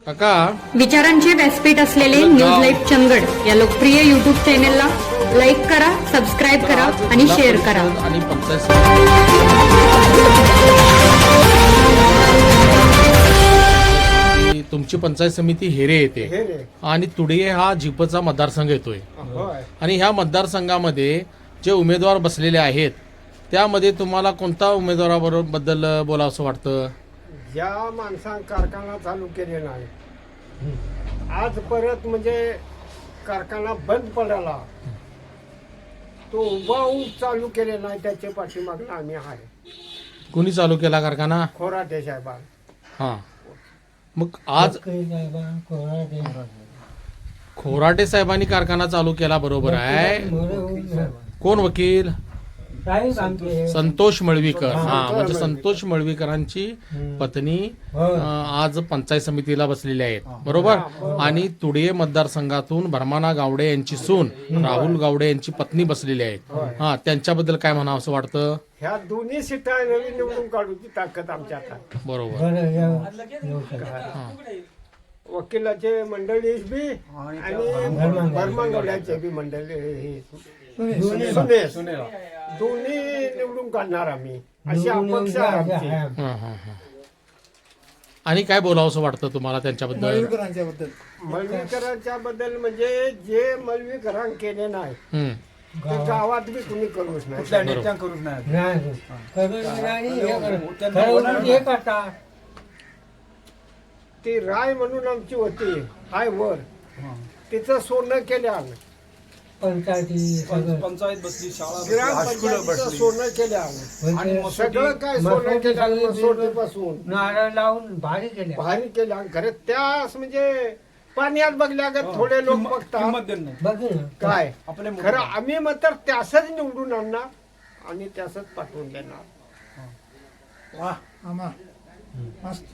काका विचारांचे व्यासपीठ असलेले न्यूज लाईव्ह चंदगड या लोकप्रिय युट्यूब चॅनेलला लाईक करा, सबस्क्राईब करा आणि शेअर करा. आणि तुमची पंचायत समिती हेरे येते आणि तुडिये हा जिपचा मतदारसंघ येतोय. आणि ह्या मतदारसंघामध्ये जे उमेदवार बसलेले आहेत त्यामध्ये तुम्हाला कोणता उमेदवाराबद्दल बोलावंसं वाटतं? ज्या माणसांनी कारखाना चालू केलेला आहे आज परत म्हणजे कारखाना बंद पडाला तो उभा चालू केलेला नाही त्याच्या पाठीमागं आम्ही आहे. कुणी चालू केला कारखाना? खोराटे साहेबां. हा, मग आज खोराटे साहेबांनी कारखाना चालू केला, बरोबर आहे. कोण वकील? संतोष मळवीकर. हा, म्हणजे संतोष मळवीकरांची पत्नी आज पंचायत समितीला बसलेली आहेत, बरोबर. आणि तुडिये मतदारसंघातून भरमाना गावडे यांची सून राहुल गावडे यांची पत्नी बसलेली आहेत. हा, त्यांच्याबद्दल काय म्हणावं असं वाटतं? ह्या दोन्ही सीटा नवीन निवडून काढूची ताकद आमच्या हातात. बरोबर. वकिलाचे मंडळी बी आणि भरमांगवड्याचे बी मंडळी दोन्ही निवडून काढणार आम्ही अशी अपेक्षा आहे आमची. आणि काय बोलावंसं वाटतं तुम्हाला त्यांच्याबद्दल? मलवीकरांच्या बद्दल म्हणजे जे मलवीकरां केले नाही ते गावात बी कुणी करूच नाही. ती राय म्हणून आमची होती हाय वर, तिचं सोनं केलं, पंचायत बसली, ग्रामपंचायतीचं सोनं केलं, सगळं काय सोनं केलं, सोन्यापासून नारळ लावून भारी केल्या. खरं त्यास म्हणजे पाण्यात बघल्या थोडे लोक बघतात काय खरं आम्ही मात्र त्यासच निवडून आणणार आणि त्यासच पाठवून देणार. वा, मस्त.